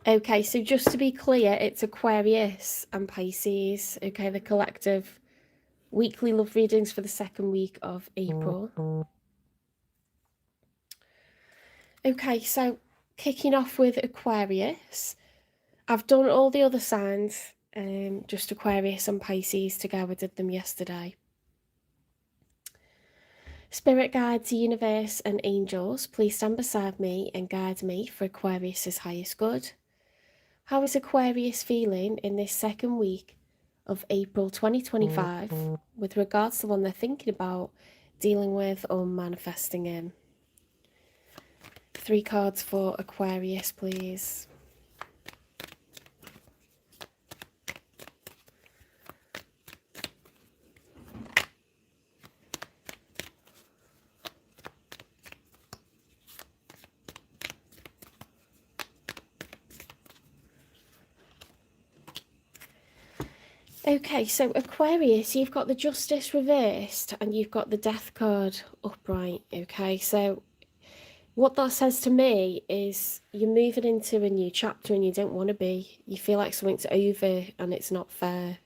Okay, so just to be clear, it's Aquarius and Pisces. Okay, the collective weekly love readings for the second week of April. Okay, so kicking off with Aquarius. I've done all the other signs, just Aquarius and Pisces together. I did them yesterday. Spirit guides, universe, and angels, please stand beside me and guide me for Aquarius's highest good. How is Aquarius feeling in this second week of April 2025 with regards to one they're thinking about, dealing with, or manifesting in? 3 cards for Aquarius, please. Okay, so Aquarius, you've got the Justice reversed and you've got the Death card upright. Okay, so what that says to me is you're moving into a new chapter and you don't want to be. You feel like something's over and it's not fair.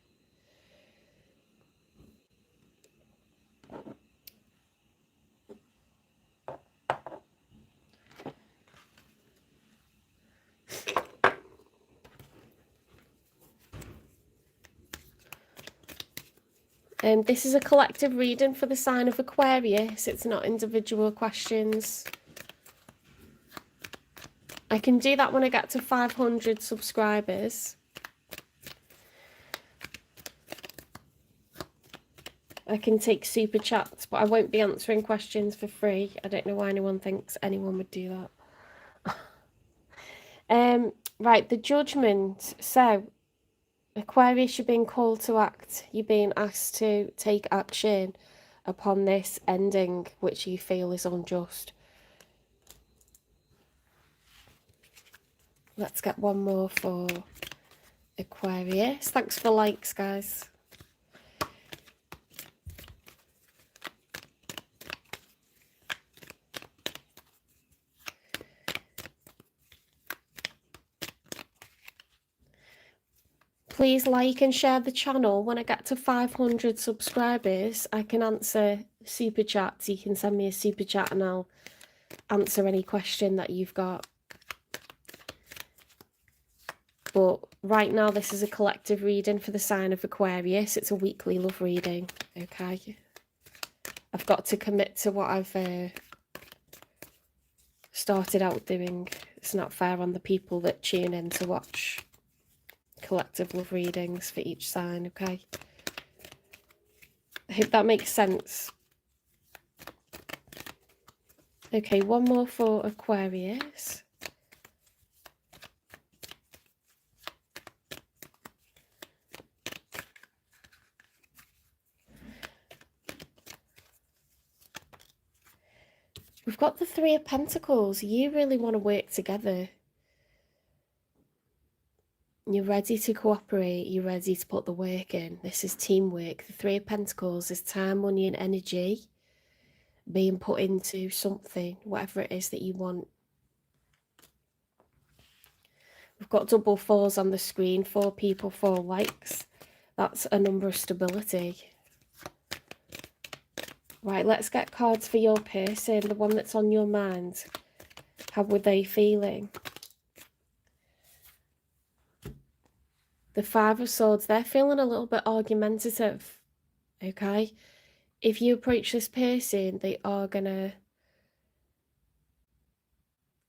This is a collective reading for the sign of Aquarius. It's not individual questions. I can do that when I get to 500 subscribers. I can take super chats, but I won't be answering questions for free. I don't know why anyone thinks anyone would do that. Right, the judgment. So, Aquarius, you're being called to act. You're being asked to take action upon this ending, which you feel is unjust. Let's get one more for Aquarius. Thanks for the likes, guys. Please like and share the channel. When I get to 500 subscribers, I can answer super chats. You can send me a super chat and I'll answer any question that you've got. But right now, this is a collective reading for the sign of Aquarius. It's a weekly love reading, okay? I've got to commit to what I've started out doing. It's not fair on the people that tune in to watch collective love readings for each sign, okay? I hope that makes sense. Okay, one more for Aquarius. We've got the 3 of Pentacles. You really want to work together. You're ready to cooperate. You're ready to put the work in. This is teamwork. The 3 of Pentacles is time, money, and energy being put into something, whatever it is that you want. We've got double 4s on the screen. 4 people, 4 likes. That's a number of stability. Right, let's get cards for your person, the one that's on your mind. How were they feeling? The 5 of Swords, they're feeling a little bit argumentative, okay? If you approach this person, they are gonna...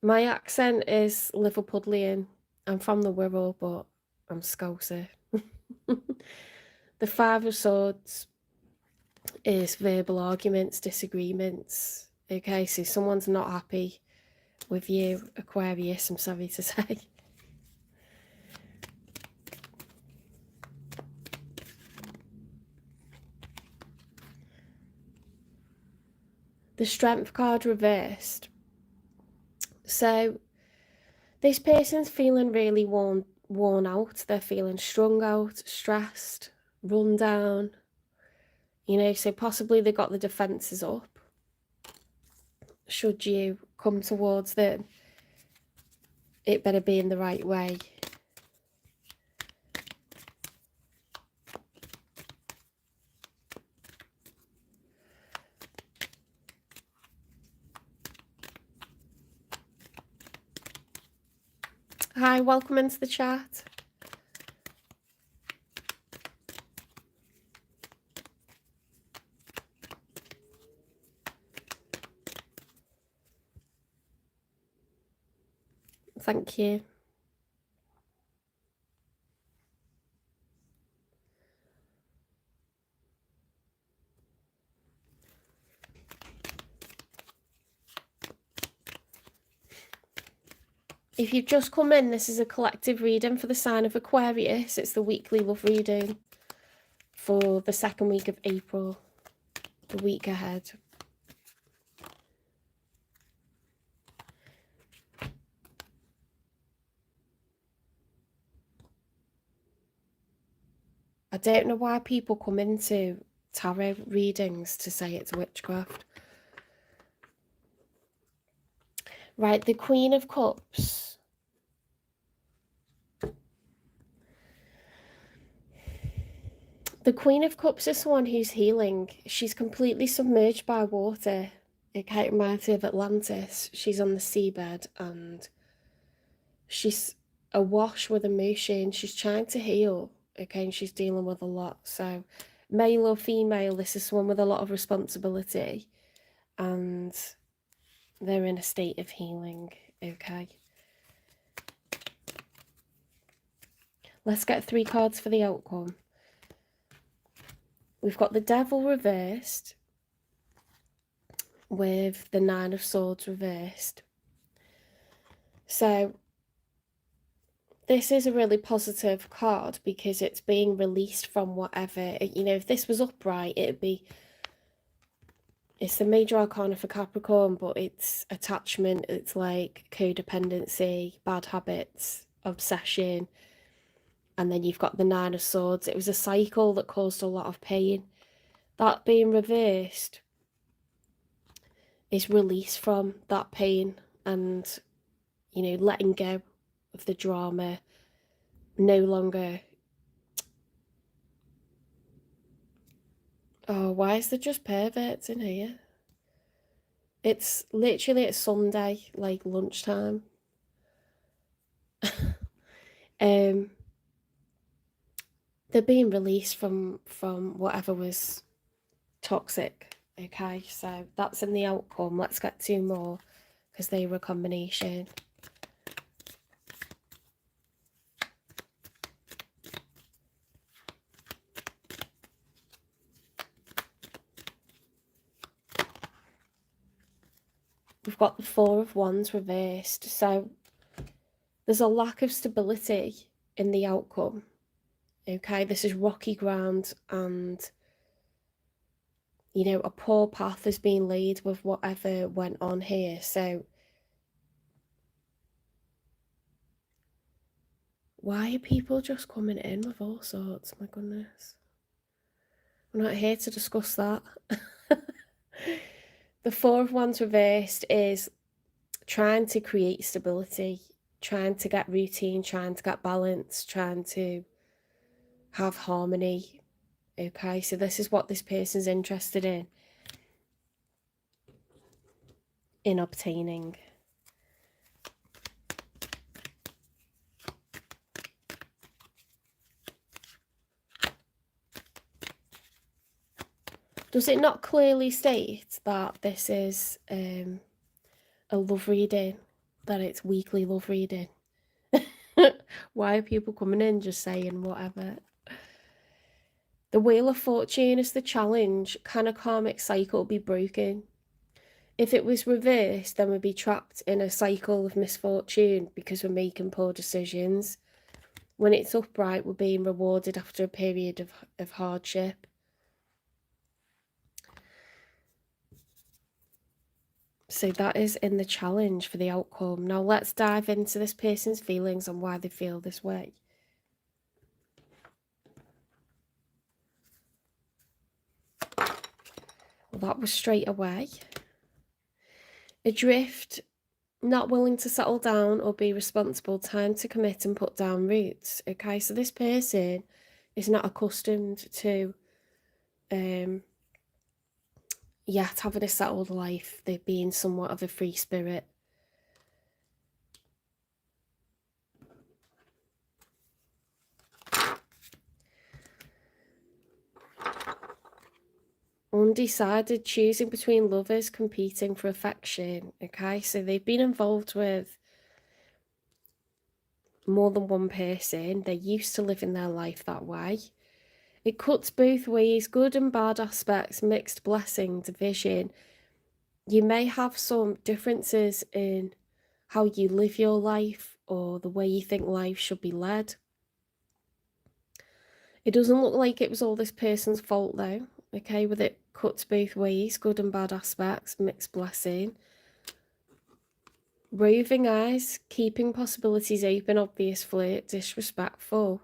My accent is Liverpudlian. I'm from the Wirral, but I'm Scouser. The 5 of Swords is verbal arguments, disagreements, okay? So someone's not happy with you, Aquarius, I'm sorry to say. The Strength card reversed. So this person's feeling really worn out. They're feeling strung out, stressed, run down. You know, so possibly they got the defences up. Should you come towards them it better be in the right way. Hi, welcome into the chat. Thank you. If you've just come in, this is a collective reading for the sign of Aquarius. It's the weekly love reading for the second week of April, the week ahead. I don't know why people come into tarot readings to say it's witchcraft. Right, the Queen of Cups. The Queen of Cups is someone who's healing. She's completely submerged by water. It kind of reminds me of Atlantis. She's on the seabed and she's awash with emotion. She's trying to heal, okay, and she's dealing with a lot. So, male or female, this is someone with a lot of responsibility and they're in a state of healing, okay. Let's get 3 cards for the outcome. We've got the Devil reversed with the 9 of Swords reversed. So this is a really positive card because it's being released from whatever, you know, if this was upright, it'd be, it's the major arcana for Capricorn, but it's attachment, it's like codependency, bad habits, obsession. And then you've got the 9 of Swords. It was a cycle that caused a lot of pain. That being reversed is release from that pain and, you know, letting go of the drama, no longer. Oh, why is there just perverts in here? It's literally at Sunday, like lunchtime. They're being released from whatever was toxic. Okay, so that's in the outcome. Let's get 2 more because they were a combination. We've got the 4 of Wands reversed. So there's a lack of stability in the outcome. Okay, this is rocky ground and, you know, a poor path has been laid with whatever went on here. So why are people just coming in with all sorts? My goodness. We're not here to discuss that. The 4 of Wands reversed is trying to create stability, trying to get routine, trying to get balance, trying to have harmony. Okay, so this is what this person's interested in obtaining. Does it not clearly state that this is a love reading, that it's weekly love reading? Why are people coming in just saying whatever? The Wheel of Fortune is the challenge. Can a karmic cycle be broken? If it was reversed, then we'd be trapped in a cycle of misfortune because we're making poor decisions. When it's upright, we're being rewarded after a period of hardship. So that is in the challenge for the outcome. Now let's dive into this person's feelings and why they feel this way. Well, that was straight away. Adrift not willing to settle down or be responsible, time to commit and put down roots. Okay, so this person is not accustomed to yet having a settled life. They're being somewhat of a free spirit. Undecided, choosing between lovers, competing for affection. Okay, so they've been involved with more than one person. They're used to living their life that way. It cuts both ways, good and bad aspects, mixed blessing, division. You may have some differences in how you live your life or the way you think life should be led. It doesn't look like it was all this person's fault though, okay, with it cuts both ways, good and bad aspects, mixed blessing. Roving eyes, keeping possibilities open, obvious flirt, disrespectful.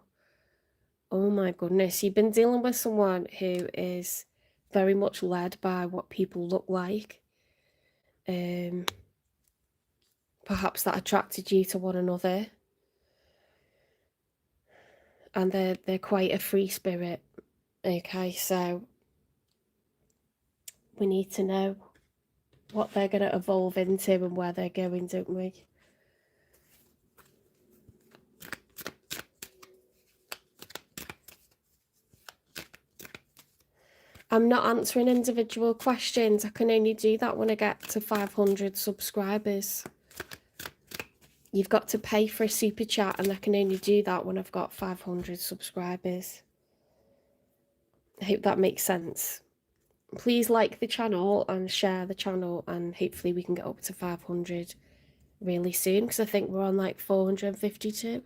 Oh my goodness, you've been dealing with someone who is very much led by what people look like. Perhaps that attracted you to one another. And they're quite a free spirit. Okay, so we need to know what they're going to evolve into and where they're going, don't we? I'm not answering individual questions. I can only do that when I get to 500 subscribers. You've got to pay for a super chat, and I can only do that when I've got 500 subscribers. I hope that makes sense. Please like the channel and share the channel, and hopefully we can get up to 500 really soon, because I think we're on like 452.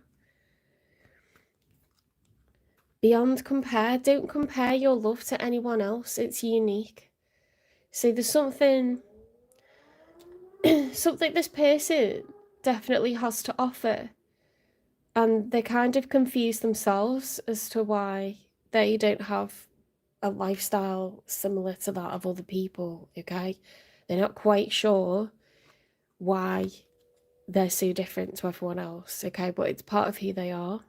Beyond compare. Don't compare your love to anyone else. It's unique. So there's something this person definitely has to offer, and they kind of confuse themselves as to why they don't have a lifestyle similar to that of other people. Okay, they're not quite sure why they're so different to everyone else. Okay, but it's part of who they are.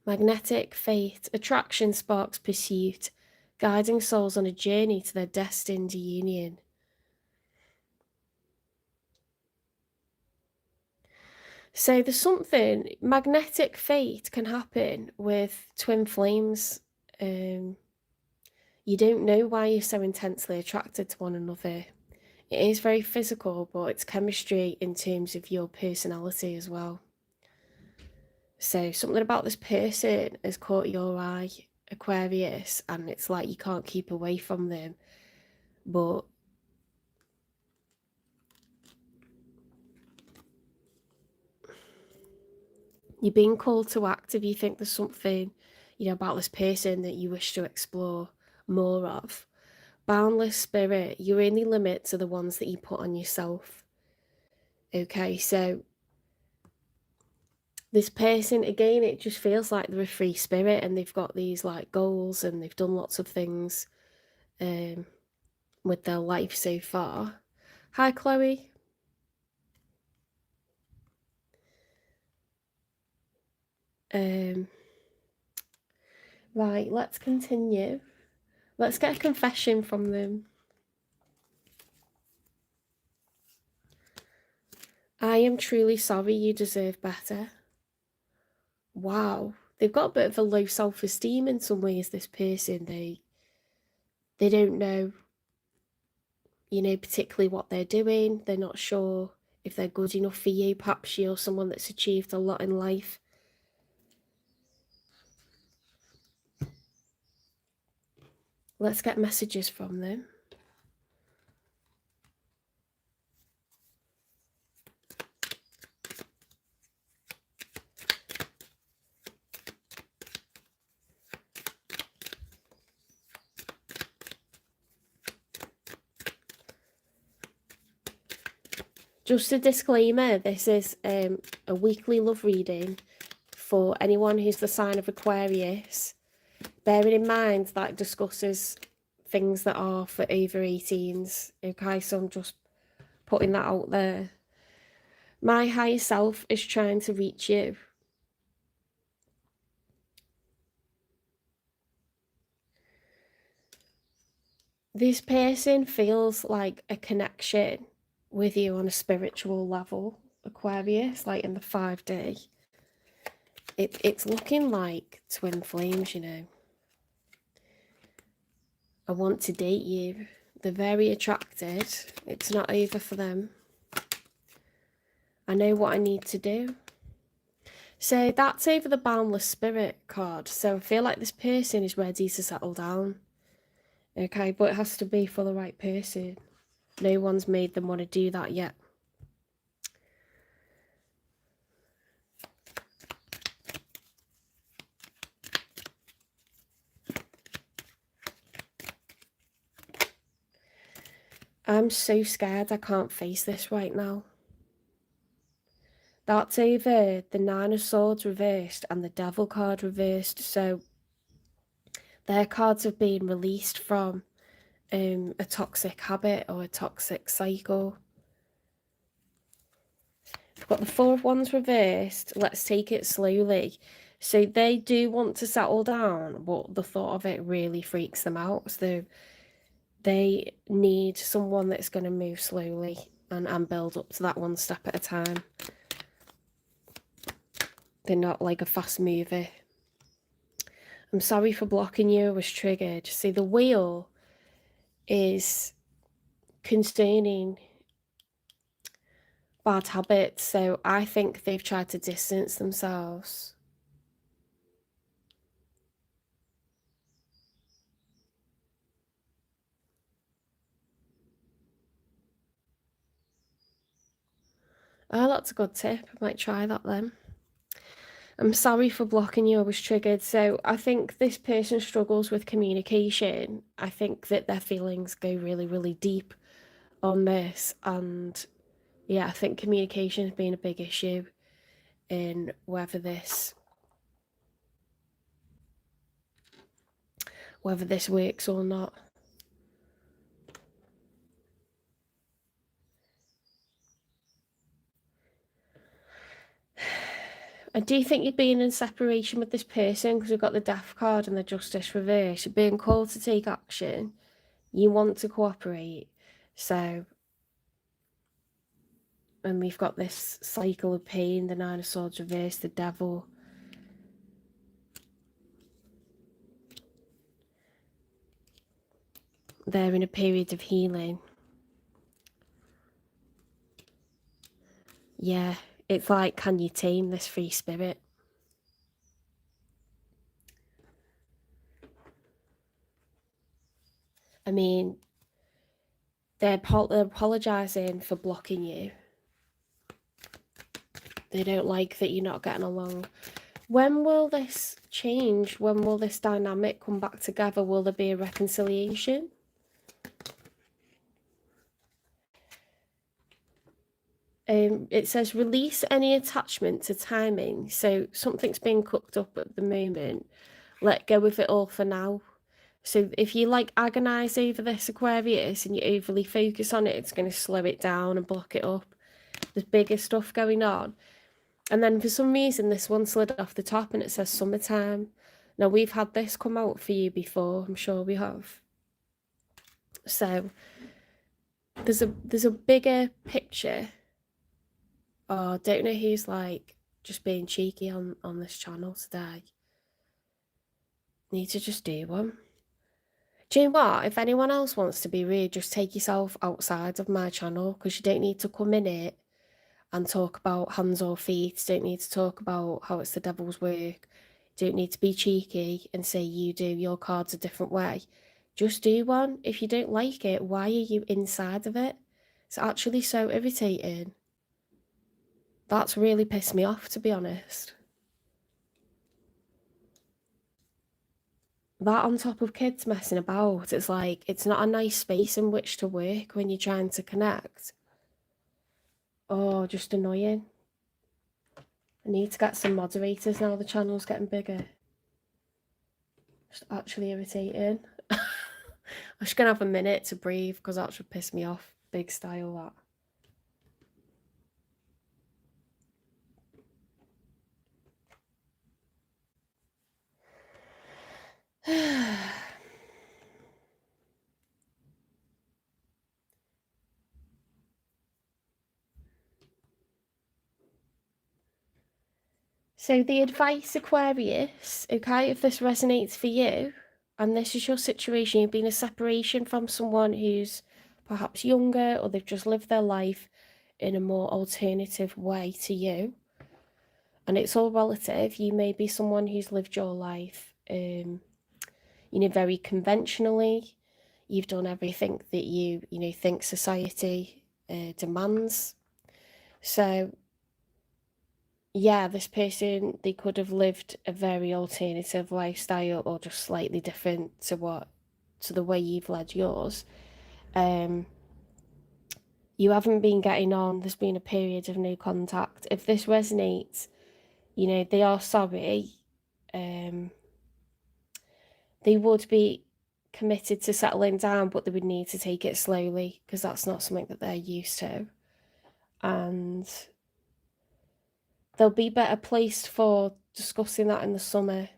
Magnetic, fate, attraction sparks pursuit, guiding souls on a journey to their destined union. So there's something, magnetic fate can happen with twin flames. You don't know why you're so intensely attracted to one another. It is very physical, but it's chemistry in terms of your personality as well. So something about this person has caught your eye, Aquarius, and it's like you can't keep away from them. But you're being called to act if you think there's something, about this person that you wish to explore more of. Boundless spirit, your only limits are the ones that you put on yourself. Okay, so this person, again, it just feels like they're a free spirit and they've got these like goals and they've done lots of things with their life so far. Hi, Chloe. Right, let's continue. Let's get a confession from them. I am truly sorry, you deserve better. Wow, they've got a bit of a low self-esteem in some ways, this person. They don't know, particularly what they're doing. They're not sure if they're good enough for you. Perhaps you're someone that's achieved a lot in life. Let's get messages from them. Just a disclaimer, this is a weekly love reading for anyone who's the sign of Aquarius. Bearing in mind that it discusses things that are for over 18s. Okay, so I'm just putting that out there. My higher self is trying to reach you. This person feels like a connection with you on a spiritual level, Aquarius, like in the 5D. It's looking like twin flames, you know. I want to date you. They're very attracted. It's not over for them. I know what I need to do. So that's over the Boundless Spirit card. So I feel like this person is ready to settle down. Okay, but it has to be for the right person. No one's made them want to do that yet. I'm so scared I can't face this right now. That's over the Nine of Swords reversed and the Devil card reversed. So their cards have been released from a toxic habit or a toxic cycle. We've got the Four of Wands reversed. Let's take it slowly. So they do want to settle down, but the thought of it really freaks them out. So they need someone that's going to move slowly and build up to that one step at a time. They're not like a fast mover. I'm sorry for blocking you. I was triggered. See, the wheel is concerning bad habits. So I think they've tried to distance themselves. Oh, that's a good tip. I might try that then. I'm sorry for blocking you. I was triggered. So I think this person struggles with communication. I think that their feelings go really, really deep on this. And yeah, I think communication has been a big issue in whether this works or not. I do think you're being in separation with this person because we've got the Death card and the Justice reverse. You're being called to take action. You want to cooperate. So, and we've got this cycle of pain, the Nine of Swords reverse, the Devil. They're in a period of healing. Yeah, it's like, can you tame this free spirit? I mean, they're apologising for blocking you. They don't like that you're not getting along. When will this change? When will this dynamic come back together? Will there be a reconciliation? It says release any attachment to timing. So something's being cooked up at the moment. Let go of it all for now. So if you like agonize over this, Aquarius, and you overly focus on it, it's going to slow it down and block it up. There's bigger stuff going on. And then for some reason, this one slid off the top and it says summertime. Now, we've had this come out for you before. I'm sure we have. So there's a bigger picture. Oh, I don't know who's like just being cheeky on this channel today. Need to just do one. Do you know what? If anyone else wants to be rude, just take yourself outside of my channel because you don't need to come in it and talk about hands or feet. You don't need to talk about how it's the devil's work. You don't need to be cheeky and say you do your cards a different way. Just do one. If you don't like it, why are you inside of it? It's actually so irritating. That's really pissed me off, to be honest. That on top of kids messing about, it's like, it's not a nice space in which to work when you're trying to connect. Oh, just annoying. I need to get some moderators now the channel's getting bigger. Just actually irritating. I'm just gonna have a minute to breathe because that should piss me off. Big style, that. So the advice, Aquarius, okay, if this resonates for you, and this is your situation, you've been in a separation from someone who's perhaps younger, or they've just lived their life in a more alternative way to you. And it's all relative. You may be someone who's lived your life, very conventionally. You've done everything that you think society demands. So yeah, this person, they could have lived a very alternative lifestyle, or just slightly different to the way you've led yours. You haven't been getting on. There's been a period of no contact. If this resonates, they are sorry. They would be committed to settling down, but they would need to take it slowly, because that's not something that they're used to. And they'll be better placed for discussing that in the summer.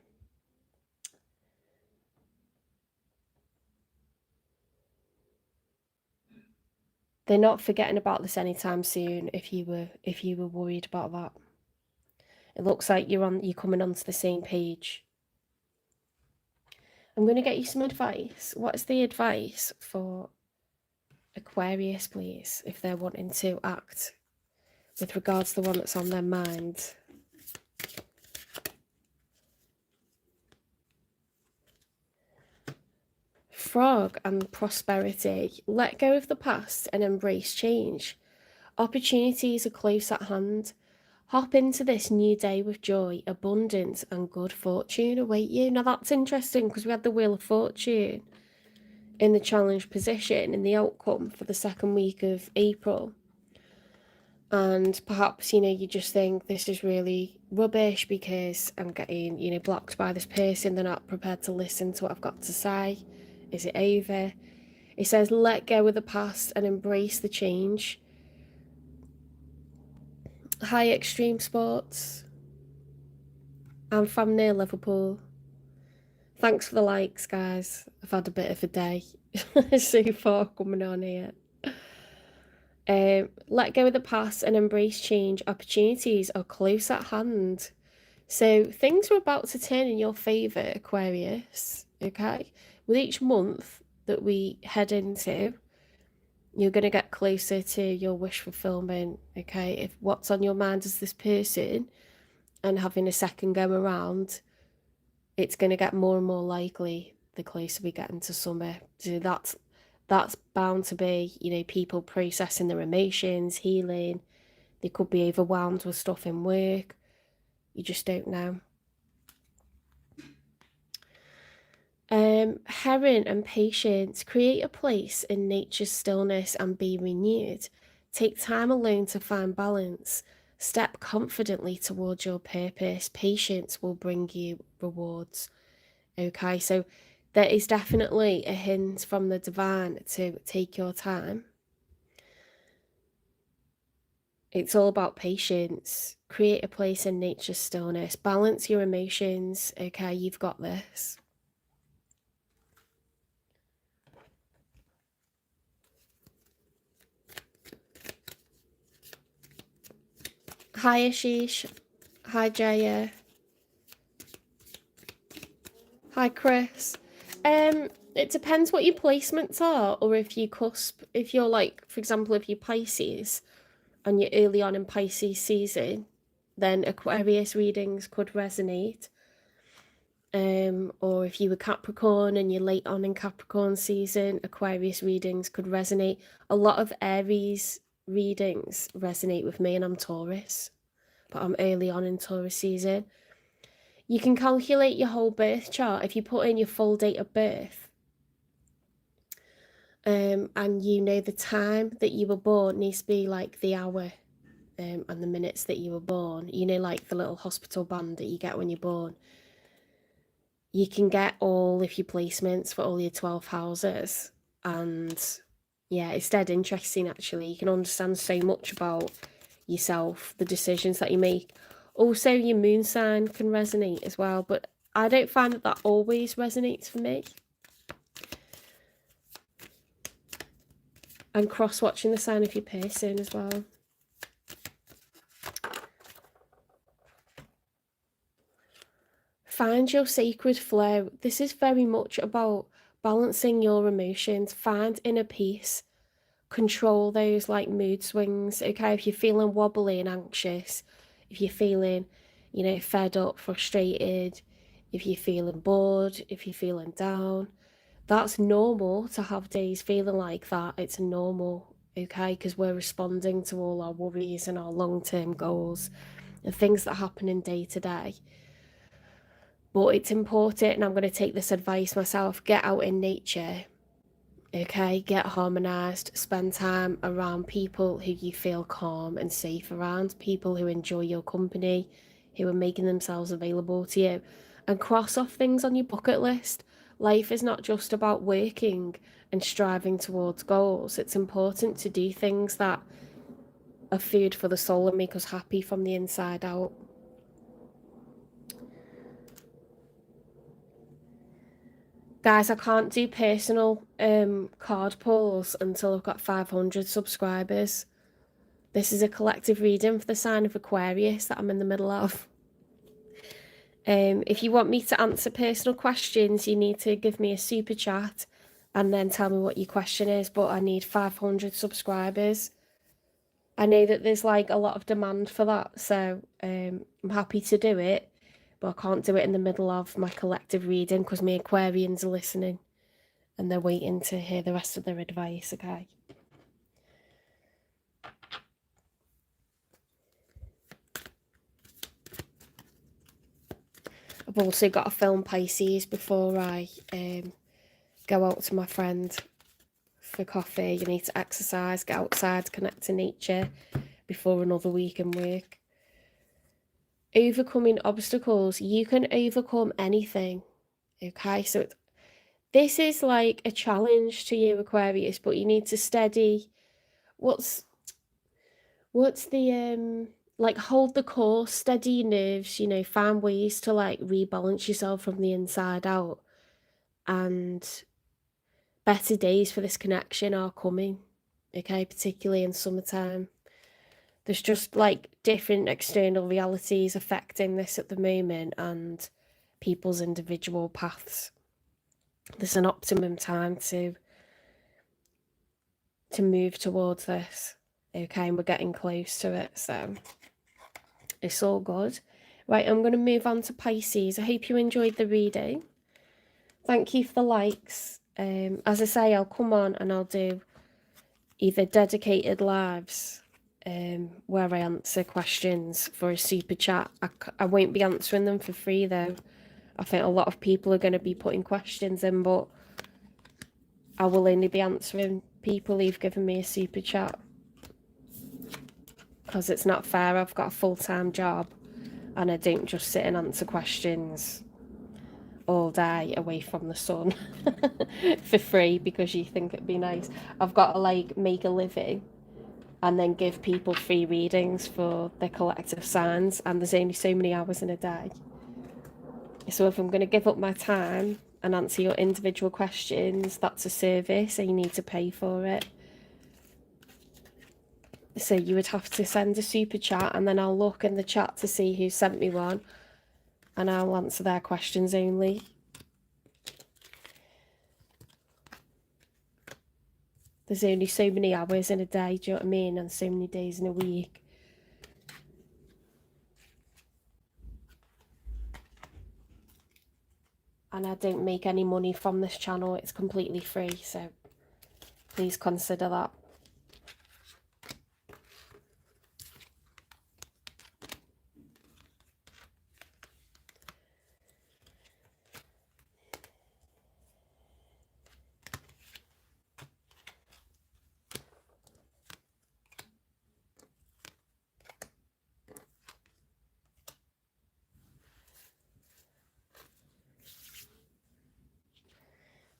They're not forgetting about this anytime soon, if you were worried about that. It looks like you're coming onto the same page. I'm going to get you some advice. What is the advice for Aquarius, please, if they're wanting to act with regards to the one that's on their mind? Frog and prosperity. Let go of the past and embrace change. Opportunities are close at hand. Hop into this new day with joy, abundance, and good fortune await you. Now that's interesting, because we had the Wheel of Fortune in the challenge position in the outcome for the second week of April. And perhaps, you just think this is really rubbish because I'm getting, blocked by this person. They're not prepared to listen to what I've got to say. Is it over? It says, let go of the past and embrace the change. Hi, Extreme Sports. I'm from near Liverpool. Thanks for the likes, guys. I've had a bit of a day so far coming on here. Let go of the past and embrace change. Opportunities are close at hand. So things are about to turn in your favour, Aquarius, okay? With each month that we head into, you're going to get closer to your wish fulfillment, okay? If what's on your mind is this person and having a second go around, it's going to get more and more likely the closer we get into summer. So that's bound to be, people processing their emotions, healing. They could be overwhelmed with stuff in work. You just don't know. Heron and patience. Create a place in nature's stillness and be renewed. Take time alone to find balance. Step confidently towards your purpose. Patience will bring you rewards. Okay, so there is definitely a hint from the divine to take your time. It's all about patience. Create a place in nature's stillness. Balance your emotions. Okay, you've got this. Hi, Ashish. Hi, Jaya. Hi, Chris. It depends what your placements are, or if you cusp. If you're like, for example, if you're Pisces and you're early on in Pisces season, then Aquarius readings could resonate. Or if you were Capricorn and you're late on in Capricorn season, Aquarius readings could resonate. A lot of Aries readings resonate with me, and I'm Taurus, but I'm early on in Taurus season. You can calculate your whole birth chart if you put in your full date of birth. And the time that you were born needs to be like the hour and the minutes that you were born. Like the little hospital band that you get when you're born. You can get all of your placements for all your 12 houses. And yeah, it's dead interesting, actually. You can understand so much about yourself, the decisions that you make. Also, your moon sign can resonate as well, but I don't find that always resonates for me. And cross-watching the sign of your person as well. find your sacred flow. This is very much about balancing your emotions, find inner peace, control those like mood swings. Okay, if you're feeling wobbly and anxious, if you're feeling, fed up, frustrated, if you're feeling bored, if you're feeling down, that's normal to have days feeling like that. It's normal, okay, because we're responding to all our worries and our long-term goals and things that happen in day to day. But it's important, and I'm going to take this advice myself, get out in nature, okay? Get harmonized, spend time around people who you feel calm and safe around, people who enjoy your company, who are making themselves available to you, and cross off things on your bucket list. Life is not just about working and striving towards goals. It's important to do things that are food for the soul and make us happy from the inside out. Guys, I can't do personal card pulls until I've got 500 subscribers. This is a collective reading for the sign of Aquarius that I'm in the middle of. If you want me to answer personal questions, you need to give me a super chat and then tell me what your question is, but I need 500 subscribers. I know that there's like a lot of demand for that, so I'm happy to do it, but I can't do it in the middle of my collective reading because my Aquarians are listening and they're waiting to hear the rest of their advice, okay? I've also got to film Pisces before I go out to my friend for coffee. You need to exercise, get outside, connect to nature before another week in work. Overcoming obstacles. You can overcome anything, okay? So this is like a challenge to you, Aquarius, but you need to steady. What's the like, hold the course, steady your nerves, find ways to like rebalance yourself from the inside out, and better days for this connection are coming, okay, particularly in summertime. There's just like different external realities affecting this at the moment and people's individual paths. There's an optimum time to move towards this, okay, and we're getting close to it, so it's all good. Right, I'm going to move on to Pisces. I hope you enjoyed the reading. Thank you for the likes. As I say, I'll come on and I'll do either dedicated lives where I answer questions for a super chat. I won't be answering them for free though. I think a lot of people are going to be putting questions in, but I will only be answering people who've given me a super chat, because it's not fair. I've got a full-time job and I don't just sit and answer questions all day away from the sun for free because you think it'd be nice. I've got to like make a living and then give people free readings for their collective signs, and there's only so many hours in a day. So if I'm going to give up my time and answer your individual questions, that's a service and you need to pay for it. So you would have to send a super chat and then I'll look in the chat to see who sent me one and I'll answer their questions only. There's only so many hours in a day, do you know what I mean? And so many days in a week. And I don't make any money from this channel. It's completely free, so please consider that.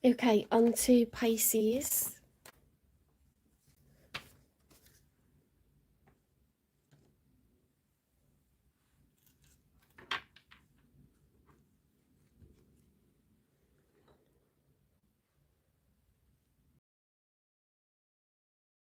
Okay, on to Pisces.